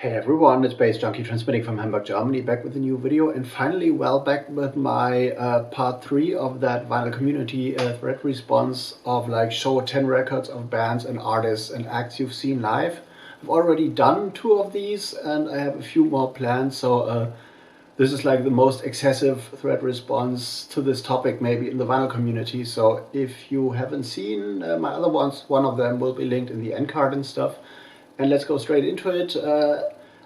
Hey everyone, it's baze.djunkiii transmitting from Hamburg, Germany, back with a new video, and finally, back with my part 3 of that vinyl community thread response of like show 10 records of bands and artists and acts you've seen live. I've already done 2 of these and I have a few more planned, so this is like the most excessive thread response to this topic maybe in the vinyl community. So if you haven't seen my other ones, one of them will be linked in the end card and stuff. And let's go straight into it.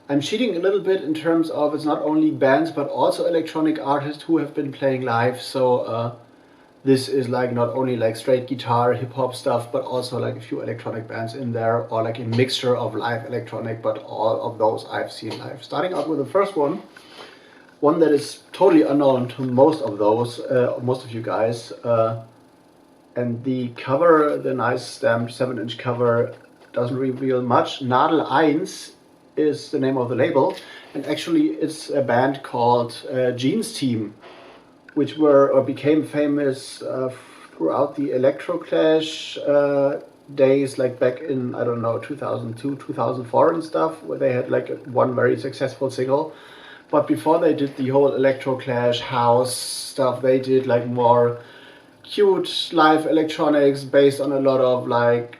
I'm cheating a little bit in terms of it's not only bands but also electronic artists who have been playing live. So this is like not only like straight guitar, hip hop stuff, but also like a few electronic bands in there, or like a mixture of live electronic, but all of those I've seen live. Starting out with the first one that is totally unknown to most of those, most of you guys. And the cover, the nice stamped 7-inch cover, doesn't reveal much. Nadel 1 is the name of the label, and actually it's a band called Gegen's Team, which were or became famous throughout the Electroclash days, like back in, I don't know, 2002, 2004 and stuff, where they had like one very successful single. But before they did the whole Electroclash house stuff, they did like more cute live electronics based on a lot of like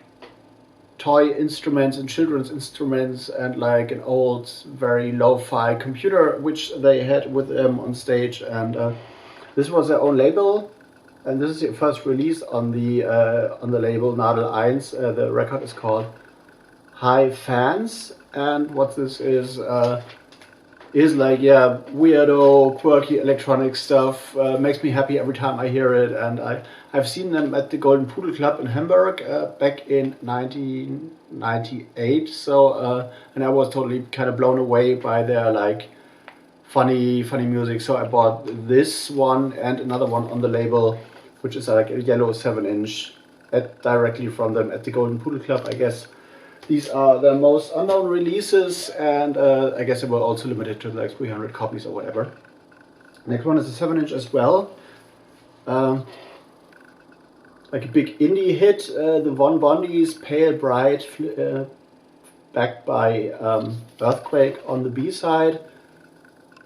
toy instruments and children's instruments and like an old very lo-fi computer which they had with them on stage. And this was their own label, and this is the first release on the label Nadel 1. The record is called High Fans, and what this is like, yeah, weirdo, quirky electronic stuff. Makes me happy every time I hear it, and I've seen them at the Golden Pudel Club in Hamburg back in 1998. So and I was totally kind of blown away by their like funny music. So I bought this one and another one on the label, which is like a yellow 7-inch directly from them at the Golden Pudel Club, I guess. These are the most unknown releases, and I guess they were also limited to like 300 copies or whatever. Next one is a 7-inch as well. Like a big indie hit, the Von Bondi's Pale Bright, backed by Earthquake on the B-side.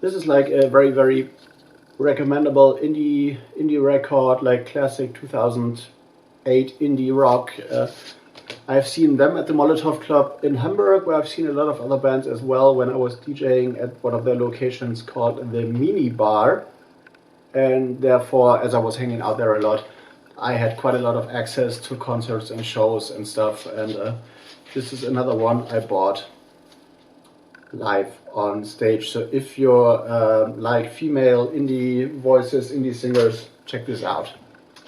This is like a very, very recommendable indie record, like classic 2008 indie rock. I've seen them at the Molotov Club in Hamburg, where I've seen a lot of other bands as well when I was DJing at one of their locations called the Mini Bar. And therefore, as I was hanging out there a lot, I had quite a lot of access to concerts and shows and stuff. And this is another one I bought live on stage. So if you're like female indie voices, indie singers, check this out.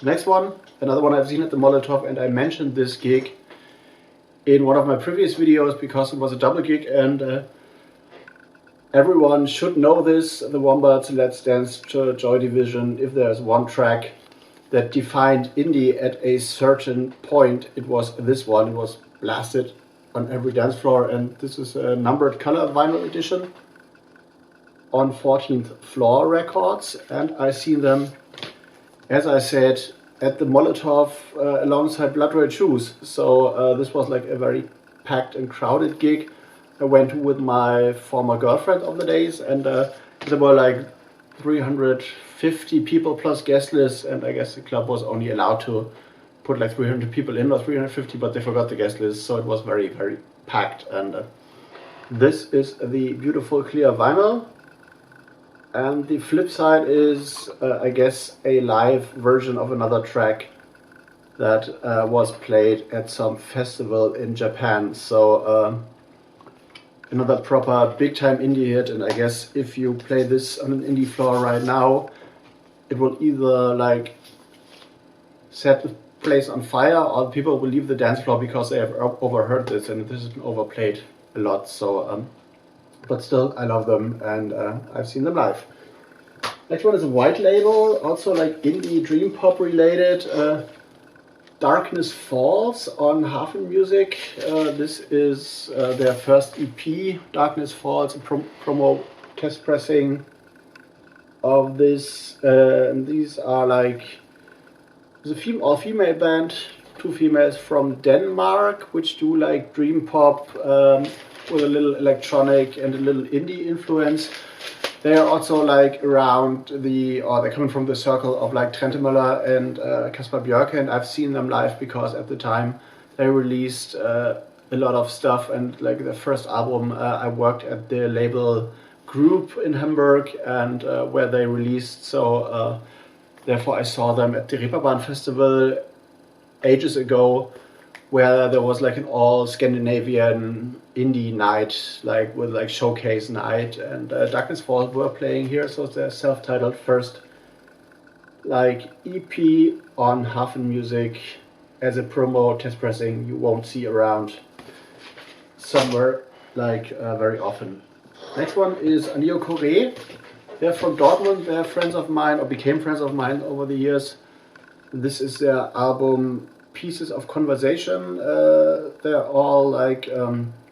Next one, another one I've seen at the Molotov, and I mentioned this gig in one of my previous videos because it was a double gig, and everyone should know this. The Wombats, Let's Dance to Joy Division, if there's one track that defined indie at a certain point, it was this one. It was blasted on every dance floor, and this is a numbered color vinyl edition on 14th Floor Records, and I seen them, as I said, at the Molotov alongside Blood Red Shoes. So this was like a very packed and crowded gig. I went with my former girlfriend of the days, and there were like 350 people plus guest list, and I guess the club was only allowed to put like 300 people in, or 350, but they forgot the guest list, so it was very, very packed. And this is the beautiful clear vinyl. And the flip side is, I guess, a live version of another track that was played at some festival in Japan. So another proper big-time indie hit, and I guess if you play this on an indie floor right now, it will either like set the place on fire, or people will leave the dance floor because they have overheard this, and this has been overplayed a lot. So but still, I love them, and I've seen them live. Next one is a white label, also like indie dream pop related. Darkness Falls on Hafen Music. This is their first EP, Darkness Falls, a promo test pressing of this. And these are like, it's a all-female band, 2 females from Denmark, which do like dream pop, with a little electronic and a little indie influence. They are also like around they're coming from the circle of like Trentemøller and Kasper Bjørke, and I've seen them live because at the time they released a lot of stuff, and like the first album I worked at the label Group in Hamburg, and where they released, so therefore I saw them at the Reeperbahn Festival ages ago, where there was like an all Scandinavian indie night, like with like showcase night, and Darkness Falls were playing here, so it's their self-titled first like EP on Hafen Music as a promo test pressing you won't see around somewhere like very often. Next one is Anio Corée. They're from Dortmund, they're friends of mine, or became friends of mine over the years. This is their album Pieces of Conversation. They're all like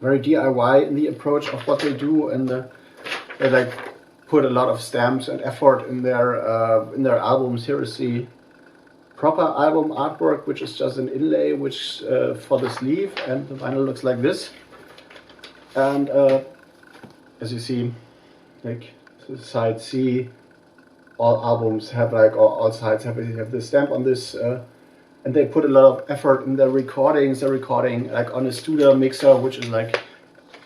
very DIY in the approach of what they do, and they like put a lot of stamps and effort in their albums. Here is the proper album artwork, which is just an inlay, which for the sleeve, and the vinyl looks like this. And as you see, like side C, all albums have like, or all sides have this stamp on this. And they put a lot of effort in their recordings. They're recording like on a studio mixer, which is like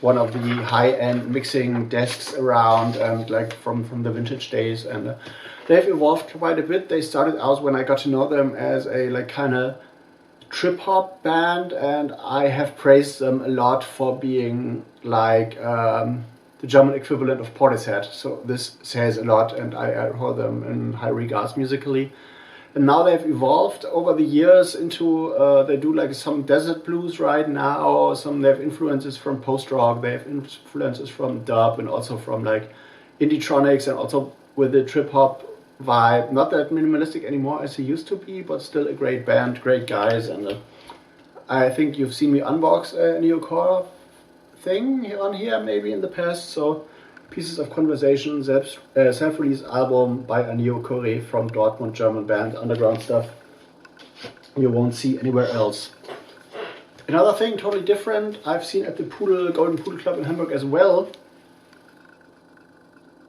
one of the high-end mixing desks around, and like from the vintage days. And they've evolved quite a bit. They started out, when I got to know them, as a like kind of trip-hop band, and I have praised them a lot for being like the German equivalent of Portishead. So this says a lot, and I hold them in high regards musically. And now they've evolved over the years into, they do like some desert blues right now, they have influences from post-rock, they have influences from dub, and also from like indie-tronics, and also with the trip-hop vibe. Not that minimalistic anymore as he used to be, but still a great band, great guys. And I think you've seen me unbox a Neo Core thing on here maybe in the past, so Pieces of Conversation, self-release album by Anio Corée from Dortmund, German band, underground stuff you won't see anywhere else. Another thing totally different I've seen at the Golden Pudel Club in Hamburg as well.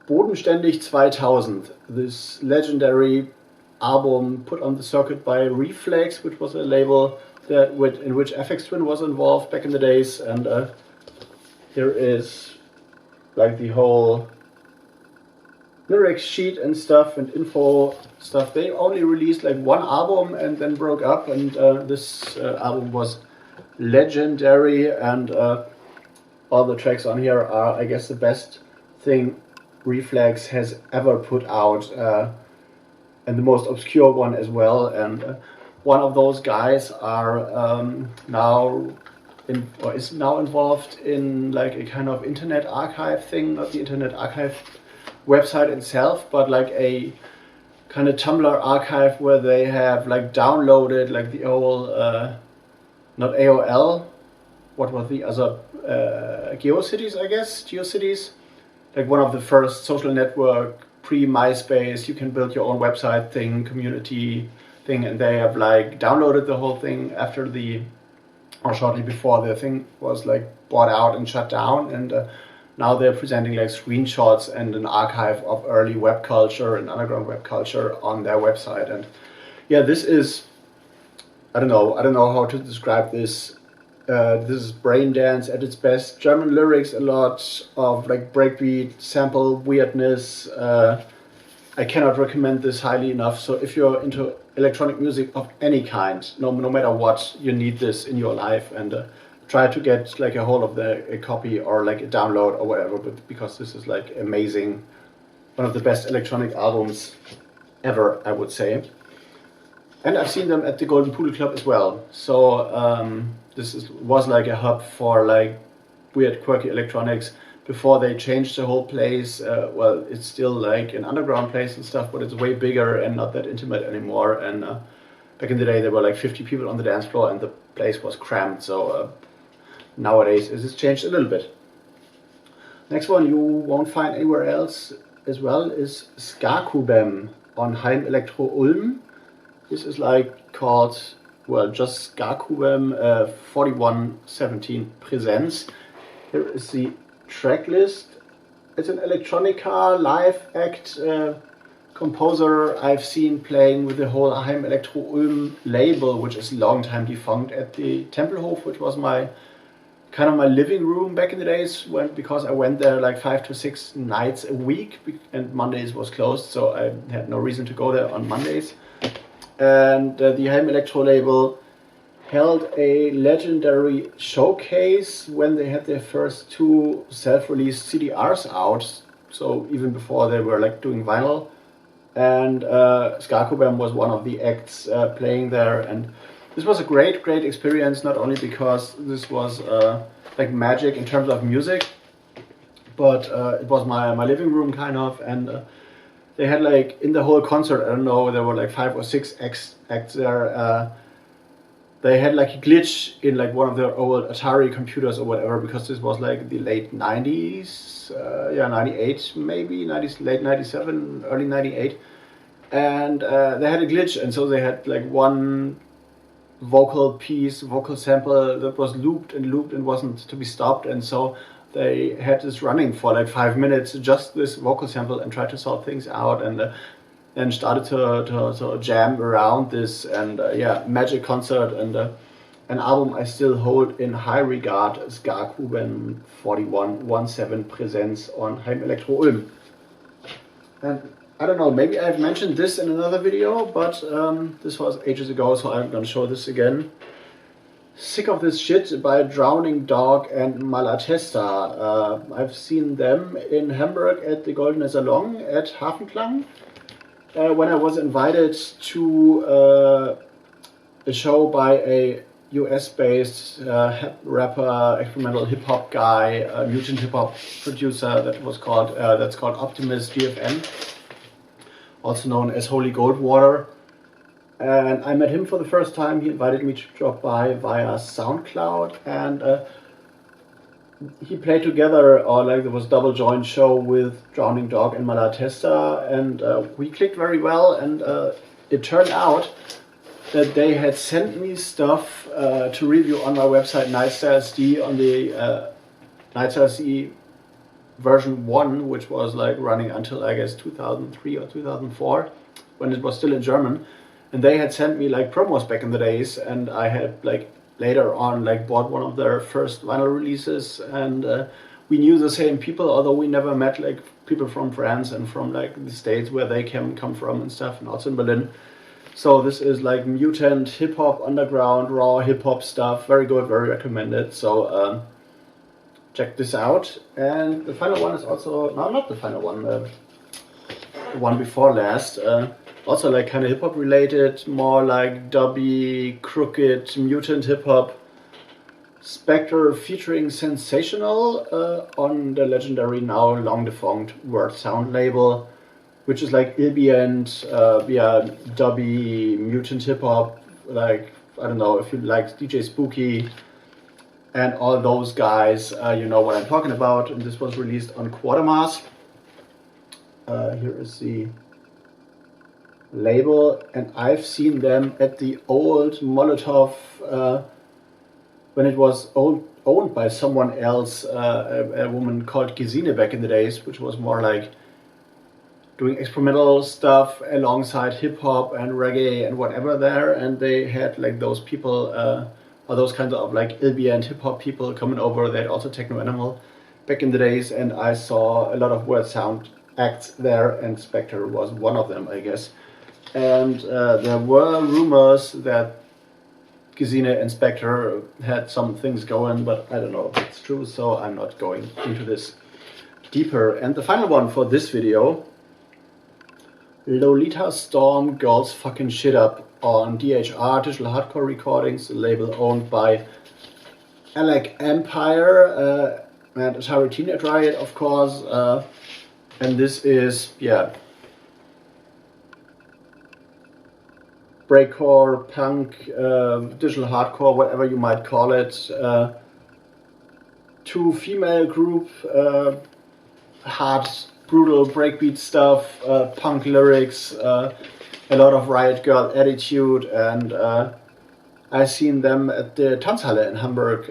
Bodenständig 2000, this legendary album put on the circuit by Reflex, which was a label in which FX Twin was involved back in the days, and here is like the whole lyrics sheet and stuff and info stuff. They only released like one album and then broke up, and this album was legendary, and all the tracks on here are, I guess, the best thing Reflex has ever put out, and the most obscure one as well. And one of those guys are is now involved in like a kind of internet archive thing, not the internet archive website itself, but like a kind of Tumblr archive where they have like downloaded like the old, not AOL, what was the other, GeoCities, I guess, GeoCities, like one of the first social network pre-MySpace, you can build your own website thing, community thing, and they have like downloaded the whole thing after or shortly before the thing was like bought out and shut down, and now they're presenting like screenshots and an archive of early web culture and underground web culture on their website. And yeah, this is, I don't know how to describe this. This is brain dance at its best. German lyrics, a lot of like breakbeat, sample weirdness. I cannot recommend this highly enough. So if you're into electronic music of any kind, no matter what, you need this in your life, and try to get like a hold of a copy or like a download or whatever, but because this is like amazing, one of the best electronic albums ever, I would say. And I've seen them at the Golden Pudel Club as well. So was like a hub for like weird, quirky electronics. Before they changed the whole place, well, it's still like an underground place and stuff, but it's way bigger and not that intimate anymore. And back in the day, there were like 50 people on the dance floor, and the place was crammed. So nowadays, it has changed a little bit. Next one you won't find anywhere else as well is Gakuam on Heim Elektro Ulm. This is like called, well, just Gakuam 4117 Presents. Here is the track list. It's an electronica live act composer I've seen playing with the whole Heim label, which is long time defunct, at the Tempelhof, which was my kind of my living room back in the days, because I went there like 5 to 6 nights a week, and Mondays was closed, so I had no reason to go there on Mondays. And the Heim label held a legendary showcase when they had their first 2 self-released CDRs out, so even before they were like doing vinyl. And gakuam was one of the acts playing there, and this was a great experience, not only because this was like magic in terms of music, but it was my living room kind of, and they had like in the whole concert, I don't know, there were like 5 or 6 acts there. They had like a glitch in like one of their old Atari computers or whatever, because this was like the late 90s, 98 maybe, late 97, early 98. And they had a glitch, and so they had like one vocal sample that was looped and wasn't to be stopped, and so they had this running for like 5 minutes, just this vocal sample, and tried to sort things out, and then started to jam around this, and magic concert, and an album I still hold in high regard is gakuam 4117 Presents on Heim Ulm. And I don't know, maybe I've mentioned this in another video, but this was ages ago, so I'm gonna show this again. Sick of This Shit by Drowning Dog and Malatesta. I've seen them in Hamburg at the Goldene Salon at Hafenklang. When I was invited to a show by a US-based rapper, experimental hip-hop guy, mutant hip-hop producer that's called Optimus DFM, also known as Holy Goldwater. And I met him for the first time. He invited me to drop by via SoundCloud, and he played together, or like there was a double joint show with Drowning Dog and Malatesta, and we clicked very well, and it turned out that they had sent me stuff to review on my website NightStyleSD on the NightStyleSD version 1, which was like running until I guess 2003 or 2004, when it was still in German. And they had sent me like promos back in the days, and I had like later on like bought one of their first vinyl releases, and we knew the same people, although we never met, like people from France and from like the States where they come from and stuff, and also in Berlin. So this is like mutant hip hop, underground raw hip hop stuff, very good, very recommended. So check this out. And the final one is also, no, not the final one, the one before last. Also like kind of hip hop related, more like dubby, crooked, mutant hip hop. Spectre featuring Sensational on the legendary, now long defunct Word Sound label, which is like ambient, dubby, mutant hip hop. Like, I don't know if you like DJ Spooky and all those guys, you know what I'm talking about. And this was released on Quatermass. Here is the label, and I've seen them at the old Molotov when it was owned by someone else, a woman called Gegen back in the days, which was more like doing experimental stuff alongside hip hop and reggae and whatever there, and they had like those people, or those kinds of like ambient hip hop people coming over. They had also Techno Animal back in the days, and I saw a lot of Word Sound acts there, and Spectre was one of them, I guess. And there were rumors that Gegen and Spectre had some things going, but I don't know if it's true, so I'm not going into this deeper. And the final one for this video, Lolita Storm Girls Fucking Shit Up on DHR, Digital Hardcore Recordings, a label owned by Alec Empire and Atari Teenage Riot, of course. And this is, breakcore, punk, digital hardcore, whatever you might call it. 2 female group, hard, brutal breakbeat stuff, punk lyrics, a lot of Riot Girl attitude, and I seen them at the Tanzhalle in Hamburg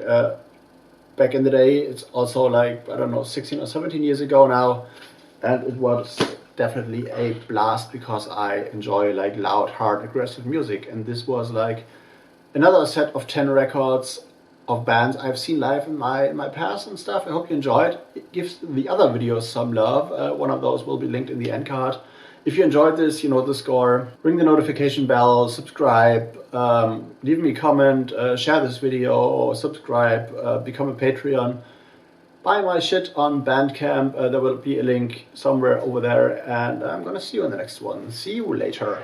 back in the day. It's also like, I don't know, 16 or 17 years ago now, and it was definitely a blast because I enjoy like loud, hard, aggressive music, and this was like another set of 10 records of bands I've seen live in my past and stuff. I hope you enjoyed. It gives the other videos some love. One of those will be linked in the end card. If you enjoyed this, you know the score. Ring the notification bell, subscribe, leave me a comment, share this video, subscribe, become a Patreon. Buy my shit on Bandcamp. There will be a link somewhere over there, and I'm gonna see you in the next one. See you later.